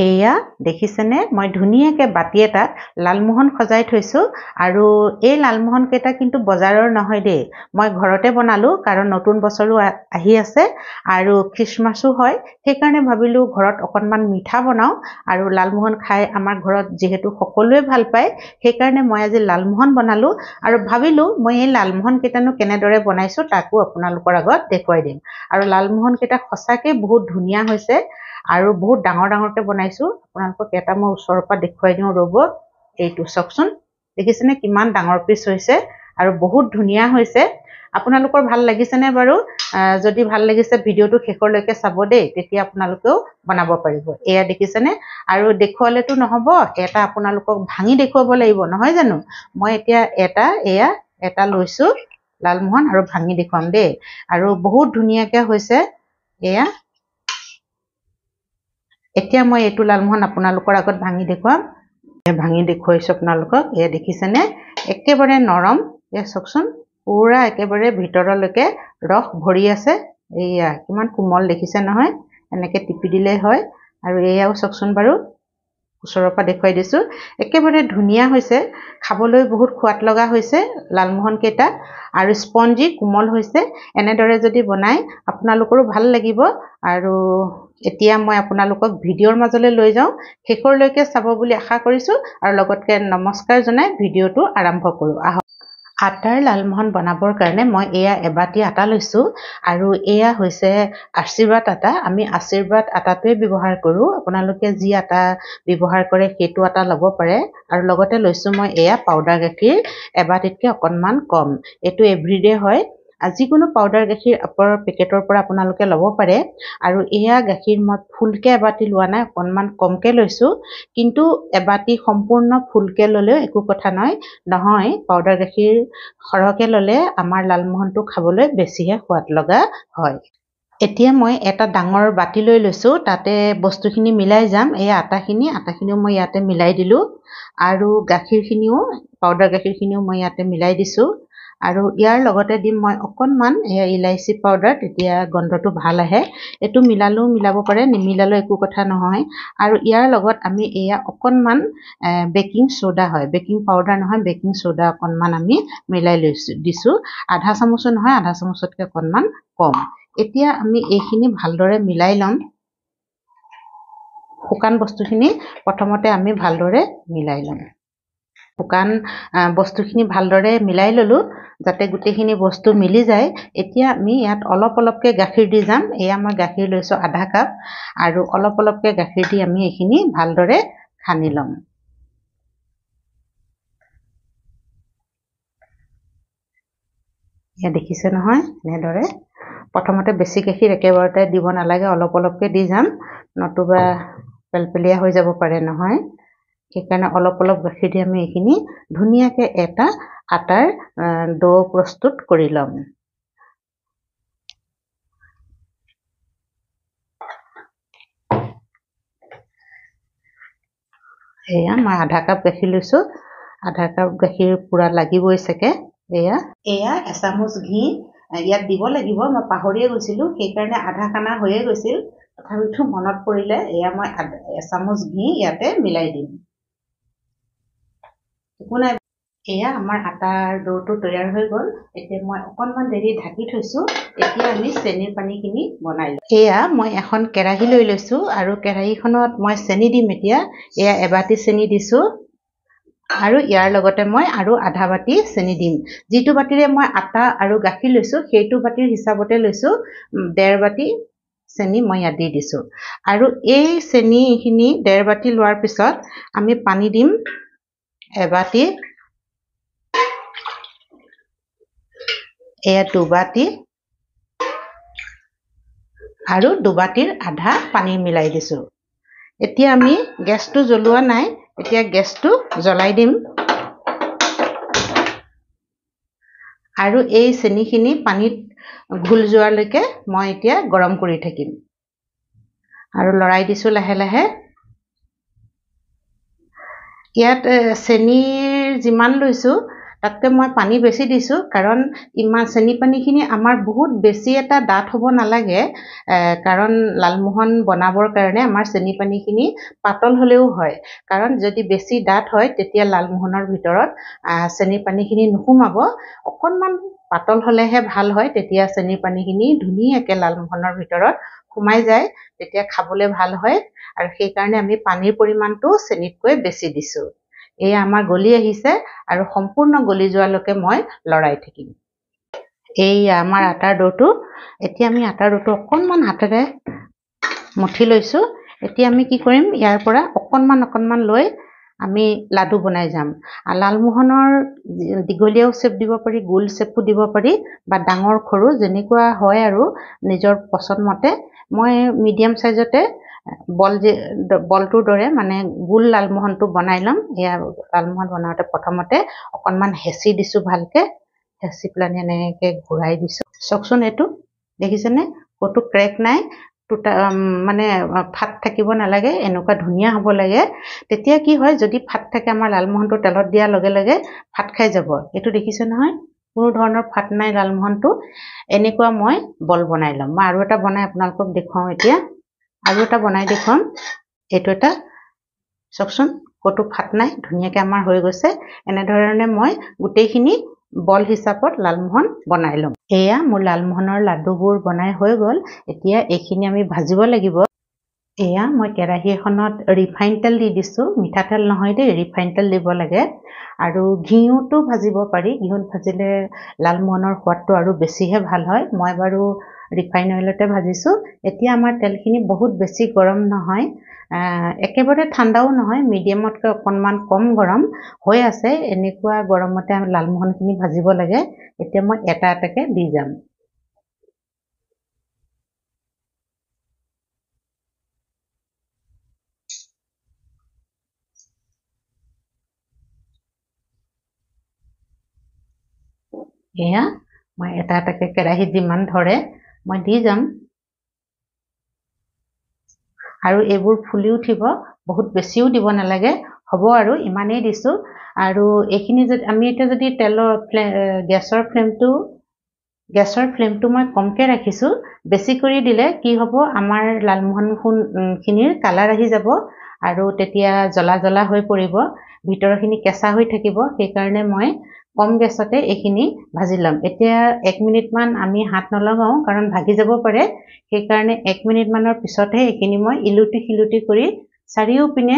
এয়া দেখিছেনে মই ধুনীয়াকৈ বাতি এটাত লালমোহন সজাই থৈছোঁ আৰু এই লালমোহন কেইটা কিন্তু বজাৰৰ নহয় দেই মই ঘৰতে বনালোঁ কাৰণ নতুন বছৰো আহি আছে আৰু খ্ৰীষ্টমাছো হয় সেইকাৰণে ভাবিলোঁ ঘৰত অকণমান মিঠা বনাওঁ আৰু লালমোহন খাই আমাৰ ঘৰত যিহেতু সকলোৱে ভাল পায় সেইকাৰণে মই আজি লালমোহন বনালোঁ আৰু ভাবিলোঁ মই এই লালমোহন কেইটানো কেনেদৰে বনাইছোঁ তাকো আপোনালোকৰ আগত দেখুৱাই দিম আৰু লালমোহন কেইটা সঁচাকৈ বহুত ধুনীয়া হৈছে আৰু বহুত ডাঙৰ ডাঙৰকৈ বনাইছোঁ আপোনালোকক এটা মই ওচৰৰ পৰা দেখুৱাই দিওঁ ৰ'ব এইটো চাওকচোন দেখিছেনে কিমান ডাঙৰ পিচ হৈছে আৰু বহুত ধুনীয়া হৈছে আপোনালোকৰ ভাল লাগিছেনে বাৰু যদি ভাল লাগিছে ভিডিঅ'টো শেষলৈকে চাব দেই তেতিয়া আপোনালোকেও বনাব পাৰিব এয়া দেখিছেনে আৰু দেখুৱালেতো নহ'ব এটা আপোনালোকক ভাঙি দেখুৱাব লাগিব নহয় জানো মই এতিয়া এটা লৈছোঁ লালমোহন আৰু ভাঙি দেখুৱাম দেই আৰু বহুত ধুনীয়াকৈ হৈছে এয়া এতিয়া মই এইটো লালমোহন আপোনালোকৰ আগত ভাঙি দেখুৱাম ভাঙি দেখুৱাইছোঁ আপোনালোকক এয়া দেখিছেনে একেবাৰে নৰম এয়া চাওকচোন পুৰা একেবাৰে ভিতৰলৈকে ৰস ভৰি আছে এয়া কিমান কোমল দেখিছে নহয় এনেকৈ টিপি দিলেই হয় আৰু এয়াও চাওকচোন বাৰু ওচৰৰ পৰা দেখুৱাই দিছোঁ একেবাৰে ধুনীয়া হৈছে খাবলৈ বহুত সোৱাদ লগা হৈছে লালমোহন কেইটা আৰু স্পঞ্জি কোমল হৈছে এনেদৰে যদি বনাই আপোনালোকৰো ভাল লাগিব আৰু এতিয়া মই আপোনালোকক ভিডিঅ'ৰ মাজলৈ লৈ যাওঁ শেষলৈকে চাব বুলি আশা কৰিছোঁ আৰু লগতে নমস্কাৰ জনাই ভিডিঅ'টো আৰম্ভ কৰোঁ আহক আটাৰ লালমোহন বনাবৰ কাৰণে মই এয়া এবাটি আটা লৈছোঁ আৰু এয়া হৈছে আশীৰ্বাদ আটা আমি আশীৰ্বাদ আটাটোৱে ব্যৱহাৰ কৰোঁ আপোনালোকে যি আটা ব্যৱহাৰ কৰে সেইটো আটা ল'ব পাৰে আৰু লগতে লৈছোঁ মই এয়া পাউডাৰ গাখীৰ এবাটিতকৈ অকণমান কম এইটো এভৰিডে হয় যিকোনো পাউডাৰ গাখীৰ পেকেটৰ পৰা আপোনালোকে ল'ব পাৰে আৰু এয়া গাখীৰ মই ফুলকৈ এবাটি লোৱা নাই অকণমান কমকৈ লৈছোঁ কিন্তু এবাটি সম্পূৰ্ণ ফুলকৈ ল'লেও একো কথা নহয় পাউডাৰ গাখীৰ সৰহকৈ ল'লে আমাৰ লালমোহনটো খাবলৈ বেছিহে সোৱাদ লগা হয় এতিয়া মই এটা ডাঙৰ বাতি লৈ লৈছোঁ তাতে বস্তুখিনি মিলাই যাম এই আটাখিনিও মই ইয়াতে মিলাই দিলোঁ আৰু গাখীৰখিনিও পাউডাৰ গাখীৰখিনিও মই ইয়াতে মিলাই দিছোঁ আৰু ইয়াৰ লগতে দিম মই অকণমান ইলাইচি পাউডাৰ তেতিয়া গন্ধটো ভাল আহে এইটো মিলালেও মিলাব পাৰে নিমিলালেও একো কথা নহয় আৰু ইয়াৰ লগত আমি এয়া অকণমান বেকিং চ'ডা হয় বেকিং পাউডাৰ নহয় বেকিং চ'ডা অকণমান আমি মিলাই দিছোঁ আধা চামুচো নহয় আধা চামুচতকৈ অকণমান কম এতিয়া আমি এইখিনি ভালদৰে মিলাই ল'ম শুকান বস্তুখিনি প্ৰথমতে আমি ভালদৰে মিলাই ল'ম শুকান বস্তুখিনি ভালদৰে মিলাই ল'লোঁ যাতে গোটেইখিনি বস্তু মিলি যায় এতিয়া আমি ইয়াত অলপ অলপকৈ গাখীৰ দি যাম এয়া মই গাখীৰ লৈছোঁ আধা কাপ আৰু অলপ অলপকৈ গাখীৰ দি আমি এইখিনি ভালদৰে সানি ল'ম এয়া দেখিছে নহয় এনেদৰে প্ৰথমতে বেছি গাখীৰ একেবাৰতে দিব নালাগে অলপ অলপকৈ দি যাম নতুবা পেলপেলীয়া হৈ যাব পাৰে নহয় সেইকাৰণে অলপ অলপ গাখীৰ দি আমি এইখিনি ধুনীয়াকৈ এটা আটাৰ ডো প্ৰস্তুত কৰি ল'ম এয়া মই আধা কাপ গাখীৰ লৈছোঁ আধা কাপ গাখীৰ পূৰা লাগিবই চাগে এয়া এচামুচ ঘি ইয়াত দিব লাগিব মই পাহৰিয়ে গৈছিলোঁ সেইকাৰণে আধা খানা হৈয়ে গৈছিল তথাপিতো মনত পৰিলে এয়া মই এচামুচ ঘি ইয়াতে মিলাই দিম একো নাই এয়া আমাৰ আটাৰ ডোটো তৈয়াৰ হৈ গ'ল এতিয়া মই অকণমান দেৰি ঢাকি থৈছোঁ এতিয়া আমি চেনিৰ পানীখিনি বনাই লওঁ এয়া মই এখন কেৰাহী লৈ লৈছোঁ আৰু কেৰাহীখনত মই চেনি দিম এতিয়া এয়া এবাটি চেনি দিছোঁ আৰু ইয়াৰ লগতে মই আৰু আধা বাটি চেনি দিম যিটো বাটিৰে মই আটা আৰু গাখীৰ লৈছোঁ সেইটো বাটিৰ হিচাপতে লৈছোঁ 1.5 বাটি চেনি মই ইয়াত দি দিছোঁ আৰু এই চেনিখিনি 1.5 বাটি লোৱাৰ পিছত আমি পানী দিম এবাটি এয়া 2 বাটি আৰু 2 বাটিৰ আধা পানী মিলাই দিছোঁ এতিয়া আমি গেছটো জ্বলোৱা নাই এতিয়া গেছটো জ্বলাই দিম আৰু এই চেনিখিনি পানীত ঘুল যোৱালৈকে মই এতিয়া গৰম কৰি থাকিম আৰু লৰাই দিছোঁ লাহে লাহে ইয়াত চেনিৰ যিমান লৈছোঁ তাতকৈ মই পানী বেছি দিছোঁ, কাৰণ ইমান চেনি পানীখিনি আমাৰ বহুত বেছি এটা ডাঠ হ'ব নালাগে, কাৰণ লালমোহন বনাবৰ কাৰণে আমাৰ চেনি পানীখিনি পাতল হ'লেও হয়। কাৰণ যদি বেছি ডাঠ হয় তেতিয়া লালমোহনৰ ভিতৰত চেনি পানীখিনি নুসুমাব। অকণমান পাতল হ'লেহে ভাল হয়, তেতিয়া চেনি পানীখিনি ধুনীয়াকৈ লালমোহনৰ ভিতৰত সোমাই যায়, তেতিয়া খাবলৈ ভাল হয়। আৰু সেইকাৰণে আমি পানীৰ পৰিমাণটো চেনিতকৈ বেছি দিছোঁ। এয়া আমাৰ গলি আহিছে আৰু সম্পূৰ্ণ গলি যোৱালৈকে মই লৰাই থাকিম। এইয়া আমাৰ আটাৰ ডোটো। এতিয়া আমি আটাৰ ডোটো অকণমান হাতেৰে মঠি লৈছোঁ। এতিয়া আমি কি কৰিম, ইয়াৰ পৰা অকণমান লৈ আমি লাডু বনাই যাম। লালমোহনৰ দীঘলীয়াও শ্বেপ দিব পাৰি, গোল শ্বেপো দিব পাৰি, বা ডাঙৰ সৰু যেনেকুৱা হয় আৰু নিজৰ পচন্দ মতে। মই মিডিয়াম চাইজতে বলটোৰ দৰে মানে গোল লালমোহনটো বনাই ল'ম। এয়া লালমোহন বনাওঁতে প্ৰথমতে অকণমান হেঁচি দিছোঁ, ভালকৈ হেঁচি পেলাই এনেকৈ ঘূৰাই দিছোঁ। চাওকচোন, এইটো দেখিছেনে, ক'তো ক্ৰেক নাই, মানে ফাট থাকিব নালাগে, এনেকুৱা ধুনীয়া হ'ব লাগে। তেতিয়া কি হয়, যদি ফাট থাকে আমাৰ লালমোহনটো তেলত দিয়াৰ লগে লগে ফাট খাই যাব। এইটো দেখিছে নহয়, কোনো ধৰণৰ ফাট নাই লালমোহনটো। এনেকুৱা মই বল বনাই ল'ম। মই আৰু এটা বনাই আপোনালোকক দেখুৱাওঁ। এতিয়া আৰু এটা বনাই দেখুৱাম। এইটো এটা চাওকচোন, ক'তো ফাট নাই, ধুনীয়াকৈ আমাৰ হৈ গৈছে। এনেধৰণে মই গোটেইখিনি বল হিচাপত লালমোহন বনাই ল'ম। এয়া মোৰ লালমোহনৰ লাডুবোৰ বনাই হৈ গ'ল। এতিয়া এইখিনি আমি ভাজিব লাগিব। এয়া মই কেৰাহী এখনত ৰিফাইন তেল দি দিছোঁ। মিঠাতেল নহয় দেই, ৰিফাইন তেল দিব লাগে। আৰু ঘিউটো ভাজিব পাৰি, ঘিউত ভাজিলে লালমোহনৰ সোৱাদটো আৰু বেছিহে ভাল হয়। মই বাৰু ৰিফাইন অইলতে ভাজিছোঁ। এতিয়া আমাৰ তেলখিনি বহুত বেছি গৰম নহয়, একেবাৰে ঠাণ্ডাও নহয়, মিডিয়ামতকৈ অকণমান কম গৰম হৈ আছে। এনেকুৱা গৰমতে আমি লালমোহনখিনি ভাজিব লাগে। এতিয়া মই এটা এটাকৈ দি যাম। এয়া মই এটা এটাকৈ কেৰাহীত যিমান ধৰে মই দি যাম। আৰু এইবোৰ ফুলি উঠিব, বহুত বেছিও দিব নালাগে, হ'ব আৰু ইমানেই দিছোঁ। আৰু এইখিনি যদি আমি এতিয়া যদি গেছৰ ফ্লেমটো মই কমকৈ ৰাখিছোঁ। বেছি কৰি দিলে কি হ'ব, আমাৰ লালমোহনখিনিৰ কালাৰ আহি যাব আৰু তেতিয়া জ্বলা জ্বলা হৈ পৰিব, ভিতৰখিনি কেঁচা হৈ থাকিব। সেইকাৰণে মই কম গেছতে এইখিনি ভাজি ল'ম। এতিয়া 1 মিনিটমান আমি হাত নলগাওঁ, কাৰণ ভাগি যাব পাৰে। সেইকাৰণে 1 মিনিটমানৰ পিছতহে এইখিনি মই ইলুটি শিলুটি কৰি চাৰিওপিনে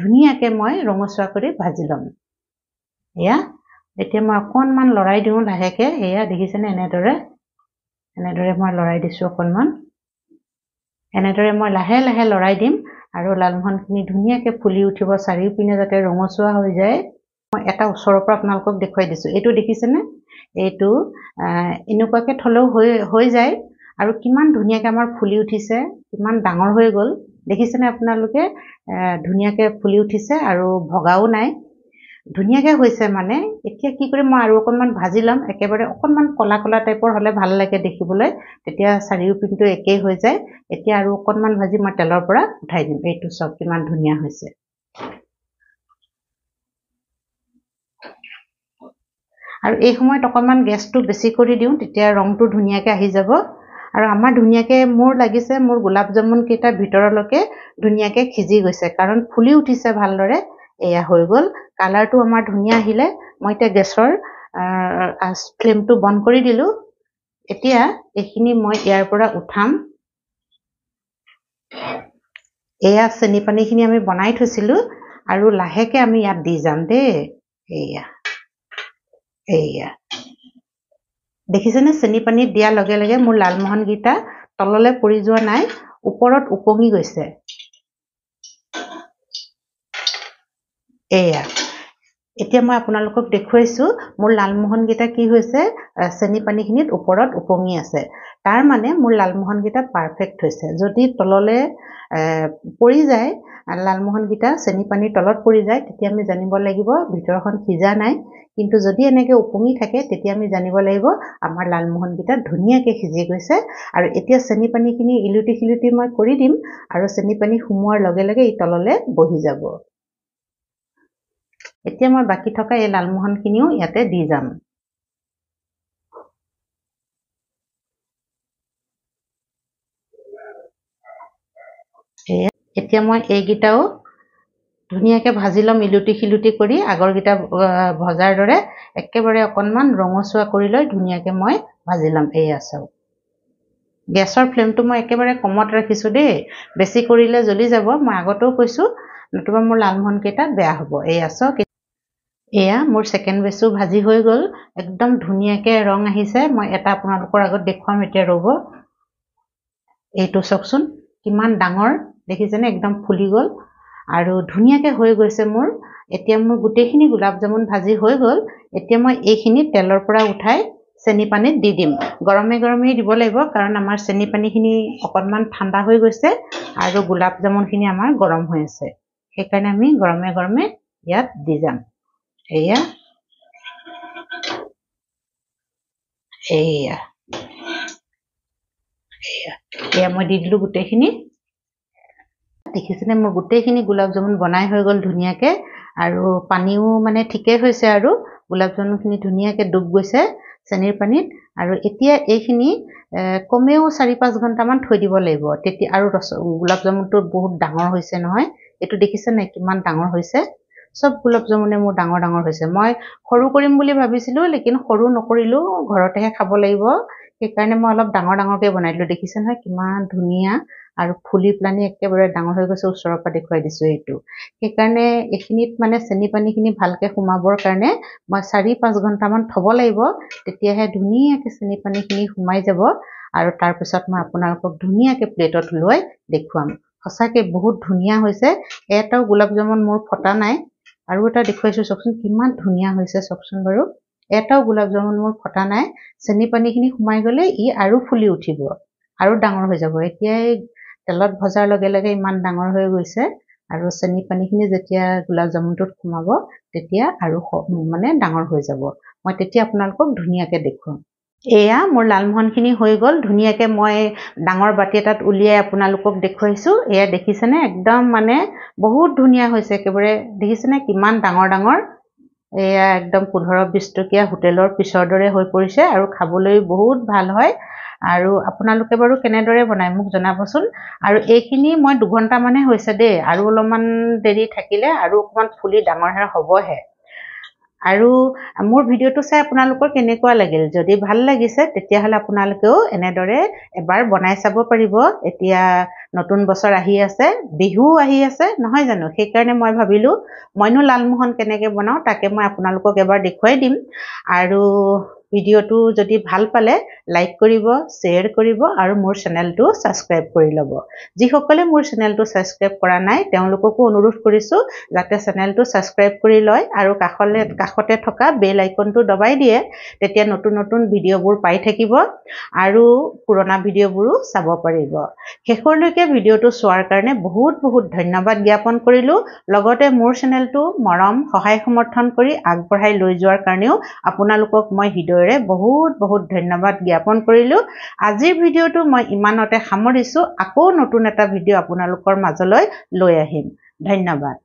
ধুনীয়াকৈ মই ৰঙচুৱা কৰি ভাজি ল'ম। এয়া এতিয়া মই অকণমান লৰাই দিওঁ লাহেকৈ। এয়া দেখিছেনে, এনেদৰে মই লৰাই দিছোঁ অকণমান। এনেদৰে মই লাহে লাহে লৰাই দিম আৰু লালমোহনখিনি ধুনীয়াকৈ ফুলি উঠিব, চাৰিওপিনে যাতে ৰঙচুৱা হৈ যায়। মই এটা ওচৰৰ পৰা আপোনালোকক দেখুৱাই দিছোঁ। এইটো দেখিছেনে, এইটো এনেকুৱাকৈ থ'লেও হৈ যায়। আৰু কিমান ধুনীয়াকৈ আমাৰ ফুলি উঠিছে, কিমান ডাঙৰ হৈ গ'ল দেখিছেনে আপোনালোকে, ধুনীয়াকৈ ফুলি উঠিছে আৰু ভগাও নাই, ধুনীয়াকৈ হৈছে মানে। এতিয়া কি কৰিম, মই আৰু অকণমান ভাজি ল'ম। একেবাৰে অকণমান কলা কলা টাইপৰ হ'লে ভাল লাগে দেখিবলৈ, তেতিয়া চাৰিওপিনটো একেই হৈ যায়। এতিয়া আৰু অকণমান ভাজি মই তেলৰ পৰা উঠাই দিম। এইটো চব কিমান ধুনীয়া হৈছে। আৰু এই সময়ত অকণমান গেছটো বেছি কৰি দিওঁ, তেতিয়া ৰংটো ধুনীয়াকৈ আহি যাব। আৰু আমাৰ ধুনীয়াকৈ মোৰ লাগিছে, মোৰ গোলাপ জামুনকেইটা ভিতৰলৈকে ধুনীয়াকৈ সিজি গৈছে, কাৰণ ফুলি উঠিছে ভালদৰে। এয়া হৈ গ'ল, কালাৰটো আমাৰ ধুনীয়া আহিলে। মই এতিয়া গেছৰ ফ্লেমটো বন্ধ কৰি দিলোঁ। এতিয়া এইখিনি মই ইয়াৰ পৰা উঠাম। এয়া চেনি পানীখিনি আমি বনাই থৈছিলোঁ আৰু লাহেকৈ আমি ইয়াত দি যাম দেই। এয়া দেখিছেনে, চেনি পানীত দিয়াৰ লগে লগে মোৰ লালমোহনকেইটা তললৈ পৰি যোৱা নাই, ওপৰত উপঙি গৈছে। এয়া এতিয়া মই আপোনালোকক দেখুৱাইছোঁ মোৰ লালমোহনকেইটা কি হৈছে, চেনি পানীখিনিত ওপৰত উপঙি আছে। তাৰ মানে মোৰ লালমোহনকেইটা পাৰফেক্ট হৈছে। যদি তললৈ পৰি যায়, লালমোহনকেইটা চেনি পানীৰ তলত পৰি যায়, তেতিয়া আমি জানিব লাগিব ভিতৰখন সিজা নাই। কিন্তু যদি এনেকৈ উপঙি থাকে, তেতিয়া আমি জানিব লাগিব আমাৰ লালমোহনকেইটা ধুনীয়াকৈ সিজি গৈছে। আৰু এতিয়া চেনি পানীখিনি ইলুটি শিলুটি মই কৰি দিম, আৰু চেনি পানী সোমোৱাৰ লগে লগে ই তললৈ বহি যাব। এতিয়া মই বাকি থকা এই লালমোহনখিনিও ইয়াতে দি যাম। এতিয়া মই এইকেইটাও ধুনীয়াকৈ ভাজি ল'ম, ইলুটি খিলুটি কৰি আগৰকেইটা ভজাৰ দৰে একেবাৰে অকণমান ৰঙচুৱা কৰি লৈ ধুনীয়াকৈ মই ভাজি ল'ম। এয়া চাওক, গেছৰ ফ্লেমটো মই একেবাৰে কমত ৰাখিছোঁ দেই, বেছি কৰিলে জ্বলি যাব। মই আগতেও কৈছোঁ, নতুবা মোৰ লালমোহনকেইটা বেয়া হ'ব। এয়া চাওক, এয়া মোৰ ছেকেণ্ড বেচো ভাজি হৈ গ'ল, একদম ধুনীয়াকৈ ৰং আহিছে। মই এটা আপোনালোকৰ আগত দেখুৱাম এতিয়া, ৰ'ব। এইটো চাওকচোন কিমান ডাঙৰ দেখিছেনে, একদম ফুলি গ'ল আৰু ধুনীয়াকৈ হৈ গৈছে মোৰ। এতিয়া মোৰ গোটেইখিনি গোলাপ জামুন ভাজি হৈ গ'ল। এতিয়া মই এইখিনি তেলৰ পৰা উঠাই চেনি পানীত দি দিম। গৰমে গৰমেই দিব লাগিব, কাৰণ আমাৰ চেনি পানীখিনি অকণমান ঠাণ্ডা হৈ গৈছে আৰু গোলাপ জামুনখিনি আমাৰ গৰম হৈ আছে। সেইকাৰণে আমি গৰমে গৰমে ইয়াত দি যাম। এয়া এয়া এয়া মই দি দিলোঁ গোটেইখিনি। দেখিছেনে, মোৰ গোটেইখিনি গোলাপ জামুন বনাই হৈ গ'ল ধুনীয়াকৈ, আৰু পানীও মানে ঠিকেই হৈছে আৰু গোলাপ জামুনখিনি ধুনীয়াকৈ ডুব গৈছে চেনিৰ পানীত। আৰু এতিয়া এইখিনি কমেও 4-5 ঘণ্টামান থৈ দিব লাগিব। তেতিয়া আৰু গোলাপ জামুনটো বহুত ডাঙৰ হৈছে নহয়, এইটো দেখিছে নাই কিমান ডাঙৰ হৈছে। চব গোলাপ জামুনে মোৰ ডাঙৰ ডাঙৰ হৈছে। মই সৰু কৰিম বুলি ভাবিছিলোঁ, লেকিন সৰু নকৰিলোঁ, ঘৰতেহে খাব লাগিব। সেইকাৰণে মই অলপ ডাঙৰ ডাঙৰকৈ বনাই দিলোঁ। দেখিছে নহয় কিমান ধুনীয়া আৰু ফুলি পেলানি একেবাৰে ডাঙৰ হৈ গৈছে। ওচৰৰ পৰা দেখুৱাই দিছোঁ এইটো। সেইকাৰণে এইখিনিত মানে চেনি পানীখিনি ভালকৈ সোমাবৰ কাৰণে মই 4-5 ঘণ্টামান থ'ব লাগিব, তেতিয়াহে ধুনীয়াকৈ চেনি পানীখিনি সোমাই যাব। আৰু তাৰপিছত মই আপোনালোকক ধুনীয়াকৈ প্লেটত লৈ দেখুৱাম। সঁচাকৈ বহুত ধুনীয়া হৈছে, এটাও গোলাপ জামুন মোৰ ফটা নাই। আৰু এটা দেখুৱাইছোঁ চাওকচোন কিমান ধুনীয়া হৈছে, চাওকচোন বাৰু, এটাও গোলাপ জামুন মোৰ ফটা নাই। চেনি পানীখিনি সোমাই গ'লে ই আৰু ফুলি উঠিব আৰু ডাঙৰ হৈ যাব। এতিয়াই তেলত ভজাৰ লগে লগে ইমান ডাঙৰ হৈ গৈছে, আৰু চেনি পানীখিনি যেতিয়া গোলাপ জামুনটোত সোমাব তেতিয়া আৰু মানে ডাঙৰ হৈ যাব। মই তেতিয়া আপোনালোকক ধুনীয়াকৈ দেখুৱাম। এয়া মোৰ লালমোহনখিনি হৈ গ'ল ধুনীয়াকৈ। মই ডাঙৰ বাতি এটাত উলিয়াই আপোনালোকক দেখুৱাইছোঁ। এয়া দেখিছেনে, একদম মানে বহুত ধুনীয়া হৈছে একেবাৰে। দেখিছেনে কিমান ডাঙৰ ডাঙৰ। এয়া একদম 15-20 টকীয়া হোটেলৰ পিছৰ দৰে হৈ পৰিছে, আৰু খাবলৈ বহুত ভাল হয়। আৰু আপোনালোকে বাৰু কেনেদৰে বনায় মোক জনাবচোন। আৰু এইখিনি মই 2 ঘণ্টামানহে হৈছে দেই, আৰু অলপমান দেৰি থাকিলে আৰু অকণমান ফুলি ডাঙৰহে হ'বহে। আৰু মোৰ ভিডিঅ'টো চাই আপোনালোকৰ কেনেকুৱা লাগিল? যদি ভাল লাগিছে তেতিয়াহ'লে আপোনালোকেও এনেদৰে এবাৰ বনাই চাব পাৰিব। এতিয়া নতুন বছৰ আহি আছে, বিহু আহি আছে নহয় জানো? সেইকাৰণে মই ভাবিলোঁ মইনো লালমোহন কেনেকৈ বনাওঁ তাকে মই আপোনালোকক এবাৰ দেখুৱাই দিম। আৰু ভিডিঅ'টো যদি ভাল পালে লাইক কৰিব, শ্বেয়াৰ কৰিব, আৰু মোৰ চেনেলটো ছাবস্ক্ৰাইব কৰি ল'ব। যিসকলে মোৰ চেনেলটো ছাবস্ক্ৰাইব কৰা নাই তেওঁলোককো অনুৰোধ কৰিছোঁ যাতে চেনেলটো ছাবস্ক্ৰাইব কৰি লয় আৰু কাষতে থকা বেল আইকনটো দবাই দিয়ে। তেতিয়া নতুন নতুন ভিডিঅ'বোৰ পাই থাকিব আৰু পুৰণা ভিডিঅ'বোৰো চাব পাৰিব। শেষলৈকে ভিডিঅ'টো চোৱাৰ কাৰণে বহুত বহুত ধন্যবাদ জ্ঞাপন কৰিলোঁ। লগতে মোৰ চেনেলটো মৰম, সহায় সমৰ্থন কৰি আগবঢ়াই লৈ যোৱাৰ কাৰণেও আপোনালোকক মই হৃদয়েৰে বহুত বহুত ধন্যবাদ জ্ঞাপন কৰিলোঁ। আজিৰ ভিডিঅ'টো মই ইমানতে সামৰিছোঁ। আকৌ নতুন এটা ভিডিঅ' আপোনালোকৰ মাজলৈ লৈ আহিম। ধন্যবাদ।